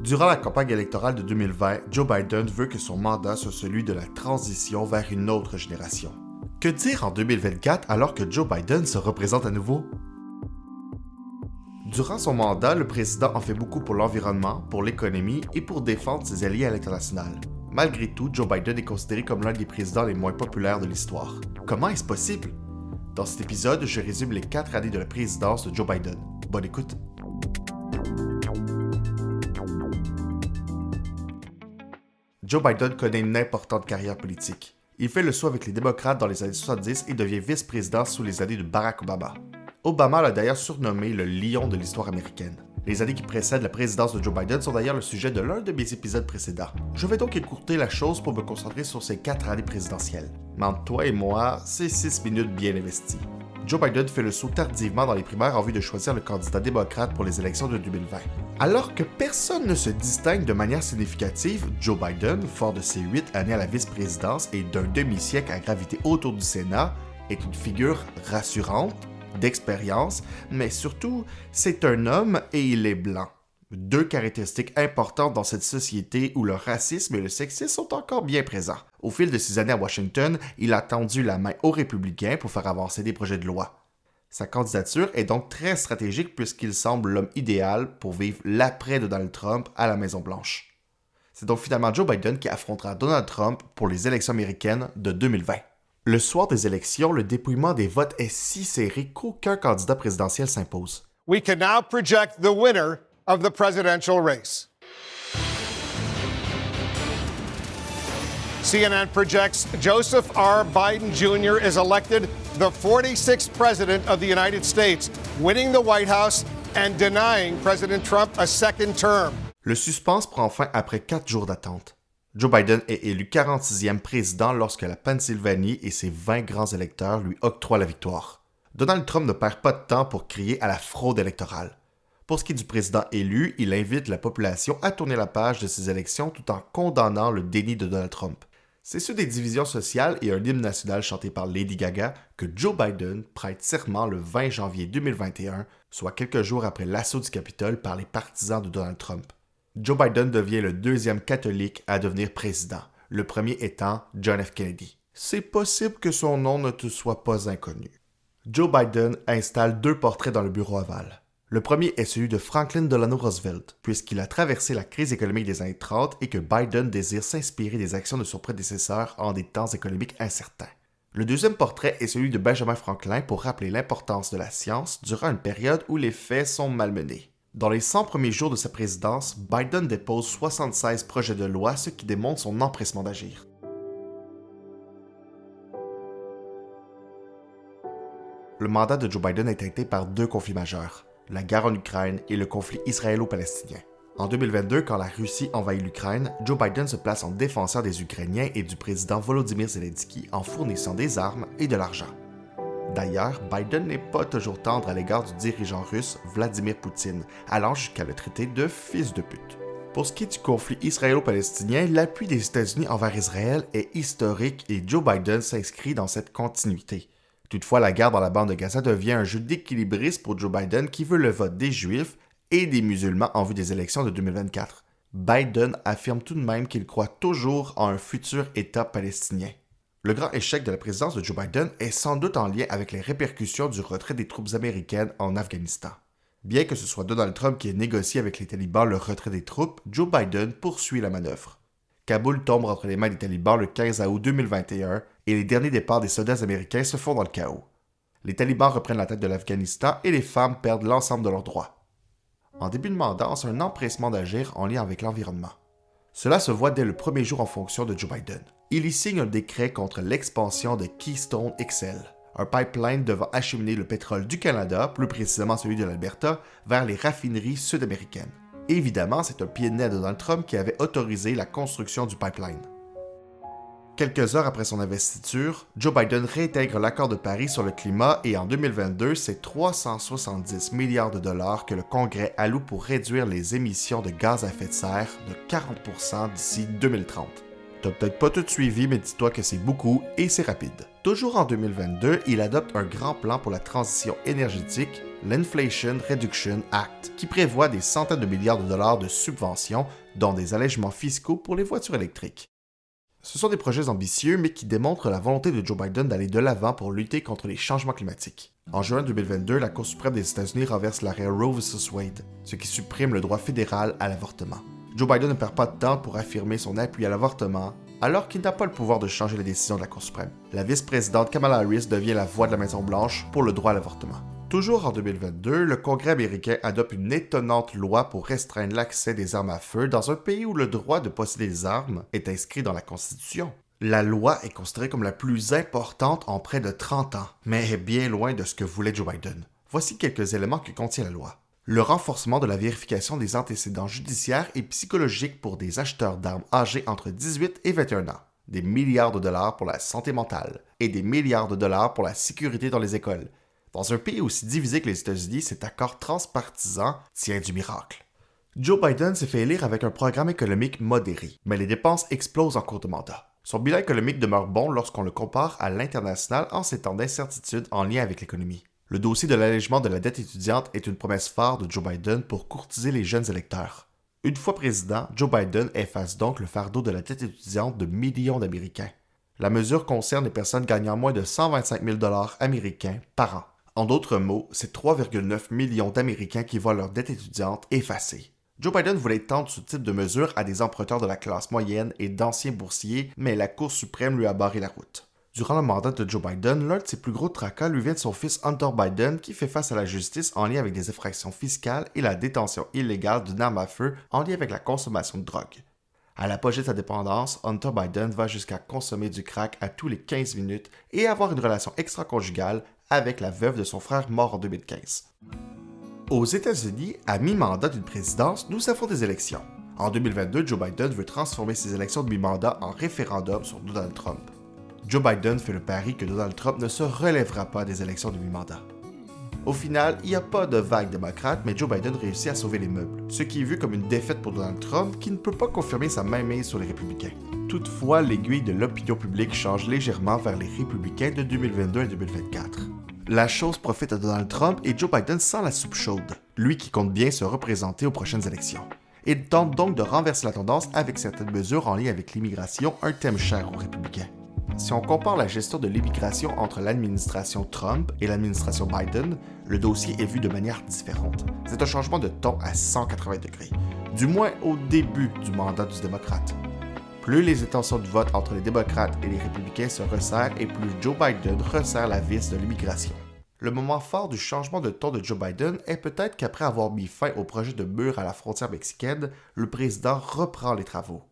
Durant la campagne électorale de 2020, Joe Biden veut que son mandat soit celui de la transition vers une autre génération. Que dire en 2024 alors que Joe Biden se représente à nouveau? Durant son mandat, le président en fait beaucoup pour l'environnement, pour l'économie et pour défendre ses alliés à l'international. Malgré tout, Joe Biden est considéré comme l'un des présidents les moins populaires de l'histoire. Comment est-ce possible? Dans cet épisode, je résume les 4 années de la présidence de Joe Biden. Bonne écoute! Joe Biden connaît une importante carrière politique. Il fait le saut avec les démocrates dans les années 70 et devient vice-président sous les années de Barack Obama. Obama l'a d'ailleurs surnommé le lion de l'histoire américaine. Les années qui précèdent la présidence de Joe Biden sont d'ailleurs le sujet de l'un de mes épisodes précédents. Je vais donc écourter la chose pour me concentrer sur ces 4 années présidentielles. Mais entre toi et moi, c'est 6 minutes bien investies. Joe Biden fait le saut tardivement dans les primaires en vue de choisir le candidat démocrate pour les élections de 2020. Alors que personne ne se distingue de manière significative, Joe Biden, fort de ses 8 années à la vice-présidence et d'un demi-siècle à graviter autour du Sénat, est une figure rassurante, d'expérience, mais surtout, c'est un homme et il est blanc. 2 caractéristiques importantes dans cette société où le racisme et le sexisme sont encore bien présents. Au fil de ses années à Washington, il a tendu la main aux républicains pour faire avancer des projets de loi. Sa candidature est donc très stratégique puisqu'il semble l'homme idéal pour vivre l'après de Donald Trump à la Maison-Blanche. C'est donc finalement Joe Biden qui affrontera Donald Trump pour les élections américaines de 2020. Le soir des élections, le dépouillement des votes est si serré qu'aucun candidat présidentiel s'impose. We can now project the winner of the presidential race. CNN projects Joseph R. Biden Jr. is elected the 46th president of the United States, winning the White House and denying President Trump a second term. Le suspense prend fin après 4 jours d'attente. Joe Biden est élu 46e président lorsque la Pennsylvanie et ses 20 grands électeurs lui octroient la victoire. Donald Trump ne perd pas de temps pour crier à la fraude électorale. Pour ce qui est du président élu, il invite la population à tourner la page de ces élections tout en condamnant le déni de Donald Trump. C'est sur des divisions sociales et un hymne national chanté par Lady Gaga que Joe Biden prête serment le 20 janvier 2021, soit quelques jours après l'assaut du Capitole par les partisans de Donald Trump. Joe Biden devient le 2e catholique à devenir président, le premier étant John F. Kennedy. C'est possible que son nom ne te soit pas inconnu. Joe Biden installe 2 portraits dans le bureau ovale. Le premier est celui de Franklin Delano Roosevelt, puisqu'il a traversé la crise économique des années 30 et que Biden désire s'inspirer des actions de son prédécesseur en des temps économiques incertains. Le deuxième portrait est celui de Benjamin Franklin pour rappeler l'importance de la science durant une période où les faits sont malmenés. Dans les 100 premiers jours de sa présidence, Biden dépose 76 projets de loi, ce qui démontre son empressement d'agir. Le mandat de Joe Biden est teinte par 2 conflits majeurs, la guerre en Ukraine et le conflit israélo-palestinien. En 2022, quand la Russie envahit l'Ukraine, Joe Biden se place en défenseur des Ukrainiens et du président Volodymyr Zelensky en fournissant des armes et de l'argent. D'ailleurs, Biden n'est pas toujours tendre à l'égard du dirigeant russe Vladimir Poutine, allant jusqu'à le traiter de fils de pute. Pour ce qui est du conflit israélo-palestinien, l'appui des États-Unis envers Israël est historique et Joe Biden s'inscrit dans cette continuité. Toutefois, la guerre dans la bande de Gaza devient un jeu d'équilibriste pour Joe Biden qui veut le vote des Juifs et des musulmans en vue des élections de 2024. Biden affirme tout de même qu'il croit toujours en un futur État palestinien. Le grand échec de la présidence de Joe Biden est sans doute en lien avec les répercussions du retrait des troupes américaines en Afghanistan. Bien que ce soit Donald Trump qui ait négocié avec les talibans le retrait des troupes, Joe Biden poursuit la manœuvre. Kaboul tombe entre les mains des talibans le 15 août 2021 et les derniers départs des soldats américains se font dans le chaos. Les talibans reprennent la tête de l'Afghanistan et les femmes perdent l'ensemble de leurs droits. En début de mandat, c'est un empressement d'agir en lien avec l'environnement. Cela se voit dès le premier jour en fonction de Joe Biden. Il y signe un décret contre l'expansion de Keystone XL, un pipeline devant acheminer le pétrole du Canada, plus précisément celui de l'Alberta, vers les raffineries sud-américaines. Évidemment, c'est un pied de nez à Donald Trump qui avait autorisé la construction du pipeline. Quelques heures après son investiture, Joe Biden réintègre l'accord de Paris sur le climat et en 2022, c'est 370 milliards de dollars que le Congrès alloue pour réduire les émissions de gaz à effet de serre de 40% d'ici 2030. T'as peut-être pas tout suivi, mais dis-toi que c'est beaucoup et c'est rapide. Toujours en 2022, il adopte un grand plan pour la transition énergétique, l'Inflation Reduction Act, qui prévoit des centaines de milliards de dollars de subventions, dont des allègements fiscaux pour les voitures électriques. Ce sont des projets ambitieux, mais qui démontrent la volonté de Joe Biden d'aller de l'avant pour lutter contre les changements climatiques. En juin 2022, la Cour suprême des États-Unis renverse l'arrêt Roe vs. Wade, ce qui supprime le droit fédéral à l'avortement. Joe Biden ne perd pas de temps pour affirmer son appui à l'avortement, alors qu'il n'a pas le pouvoir de changer les décisions de la Cour suprême. La vice-présidente Kamala Harris devient la voix de la Maison-Blanche pour le droit à l'avortement. Toujours en 2022, le Congrès américain adopte une étonnante loi pour restreindre l'accès des armes à feu dans un pays où le droit de posséder des armes est inscrit dans la Constitution. La loi est considérée comme la plus importante en près de 30 ans, mais est bien loin de ce que voulait Joe Biden. Voici quelques éléments que contient la loi. Le renforcement de la vérification des antécédents judiciaires et psychologiques pour des acheteurs d'armes âgés entre 18 et 21 ans. Des milliards de dollars pour la santé mentale et des milliards de dollars pour la sécurité dans les écoles. Dans un pays aussi divisé que les États-Unis, cet accord transpartisan tient du miracle. Joe Biden s'est fait élire avec un programme économique modéré, mais les dépenses explosent en cours de mandat. Son bilan économique demeure bon lorsqu'on le compare à l'international en ces temps d'incertitude en lien avec l'économie. Le dossier de l'allègement de la dette étudiante est une promesse phare de Joe Biden pour courtiser les jeunes électeurs. Une fois président, Joe Biden efface donc le fardeau de la dette étudiante de millions d'Américains. La mesure concerne les personnes gagnant moins de 125 000 $ américains par an. En d'autres mots, c'est 3,9 millions d'Américains qui voient leur dette étudiante effacée. Joe Biden voulait étendre ce type de mesure à des emprunteurs de la classe moyenne et d'anciens boursiers, mais la Cour suprême lui a barré la route. Durant le mandat de Joe Biden, l'un de ses plus gros tracas lui vient de son fils Hunter Biden qui fait face à la justice en lien avec des infractions fiscales et la détention illégale d'une arme à feu en lien avec la consommation de drogue. À l'apogée de sa dépendance, Hunter Biden va jusqu'à consommer du crack à tous les 15 minutes et avoir une relation extra-conjugale avec la veuve de son frère mort en 2015. Aux États-Unis, à mi-mandat d'une présidence, nous avons des élections. En 2022, Joe Biden veut transformer ces élections de mi-mandat en référendum sur Donald Trump. Joe Biden fait le pari que Donald Trump ne se relèvera pas des élections de mi-mandat. Au final, il n'y a pas de vague démocrate, mais Joe Biden réussit à sauver les meubles, ce qui est vu comme une défaite pour Donald Trump qui ne peut pas confirmer sa mainmise sur les républicains. Toutefois, l'aiguille de l'opinion publique change légèrement vers les républicains de 2022 à 2024. La chose profite à Donald Trump et Joe Biden sent la soupe chaude, lui qui compte bien se représenter aux prochaines élections. Il tente donc de renverser la tendance avec certaines mesures en lien avec l'immigration, un thème cher aux républicains. Si on compare la gestion de l'immigration entre l'administration Trump et l'administration Biden, le dossier est vu de manière différente. C'est un changement de ton à 180 degrés, du moins au début du mandat du démocrate. Plus les intentions de vote entre les démocrates et les républicains se resserrent et plus Joe Biden resserre la vis de l'immigration. Le moment fort du changement de ton de Joe Biden est peut-être qu'après avoir mis fin au projet de mur à la frontière mexicaine, le président reprend les travaux.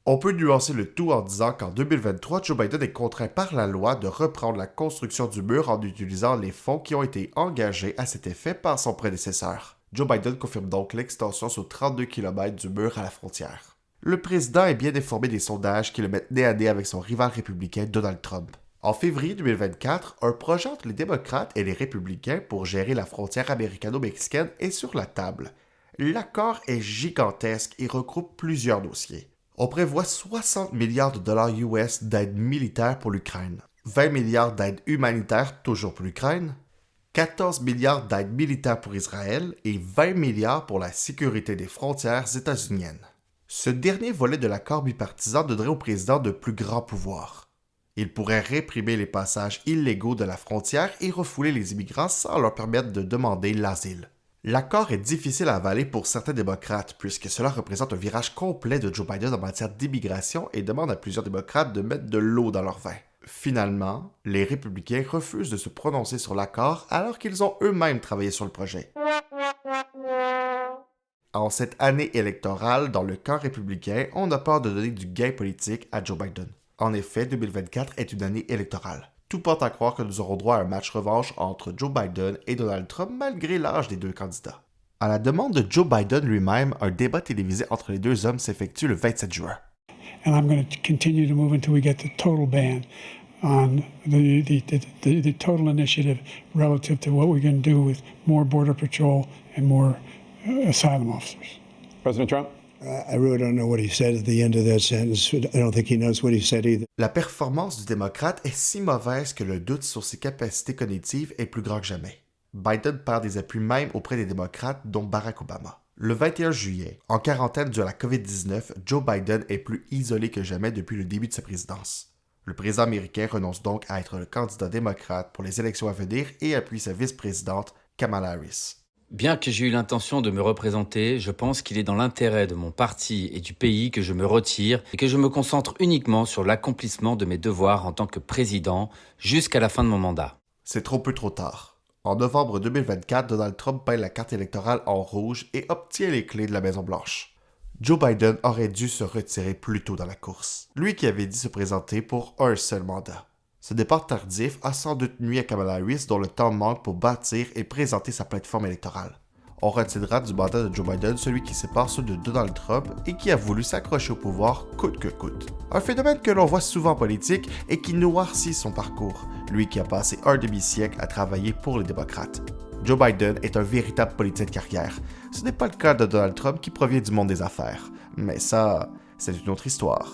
On peut nuancer le tout en disant qu'en 2023, Joe Biden est contraint par la loi de reprendre la construction du mur en utilisant les fonds qui ont été engagés à cet effet par son prédécesseur. Joe Biden confirme donc l'extension sur 32 km du mur à la frontière. Le président est bien informé des sondages qui le mettent nez à nez avec son rival républicain Donald Trump. En février 2024, un projet entre les démocrates et les républicains pour gérer la frontière américano-mexicaine est sur la table. L'accord est gigantesque et regroupe plusieurs dossiers. On prévoit 60 milliards de dollars US d'aide militaire pour l'Ukraine, 20 milliards d'aide humanitaire toujours pour l'Ukraine, 14 milliards d'aide militaire pour Israël et 20 milliards pour la sécurité des frontières états-uniennes. Ce dernier volet de l'accord bipartisan donnerait au président de plus grands pouvoirs. Il pourrait réprimer les passages illégaux de la frontière et refouler les immigrants sans leur permettre de demander l'asile. L'accord est difficile à avaler pour certains démocrates puisque cela représente un virage complet de Joe Biden en matière d'immigration et demande à plusieurs démocrates de mettre de l'eau dans leur vin. Finalement, les républicains refusent de se prononcer sur l'accord alors qu'ils ont eux-mêmes travaillé sur le projet. En cette année électorale, dans le camp républicain, on a peur de donner du gain politique à Joe Biden. En effet, 2024 est une année électorale. Tout porte à croire que nous aurons droit à un match revanche entre Joe Biden et Donald Trump malgré l'âge des deux candidats. À la demande de Joe Biden lui-même, un débat télévisé entre les deux hommes s'effectue le 27 juin. And I'm going to continue to move until we get the total ban on the total initiative relative to what we're going to do with more border patrol and more asylum officers. President Trump? I really don't know what he said at the end of that sentence. I don't think he knows what he said either. La performance du démocrate est si mauvaise que le doute sur ses capacités cognitives est plus grand que jamais. Biden perd des appuis même auprès des démocrates, dont Barack Obama. Le 21 juillet, en quarantaine dû à la COVID-19, Joe Biden est plus isolé que jamais depuis le début de sa présidence. Le président américain renonce donc à être le candidat démocrate pour les élections à venir et appuie sa vice-présidente, Kamala Harris. Bien que j'ai eu l'intention de me représenter, je pense qu'il est dans l'intérêt de mon parti et du pays que je me retire et que je me concentre uniquement sur l'accomplissement de mes devoirs en tant que président jusqu'à la fin de mon mandat. C'est trop peu trop tard. En novembre 2024, Donald Trump peint la carte électorale en rouge et obtient les clés de la Maison-Blanche. Joe Biden aurait dû se retirer plus tôt dans la course, lui qui avait dit se présenter pour un seul mandat. Ce départ tardif a sans doute nuit à Kamala Harris dont le temps manque pour bâtir et présenter sa plateforme électorale. On retiendra du mandat de Joe Biden celui qui sépare ceux de Donald Trump et qui a voulu s'accrocher au pouvoir coûte que coûte. Un phénomène que l'on voit souvent en politique et qui noircit son parcours, lui qui a passé un demi-siècle à travailler pour les démocrates. Joe Biden est un véritable politicien de carrière. Ce n'est pas le cas de Donald Trump qui provient du monde des affaires. Mais ça, c'est une autre histoire.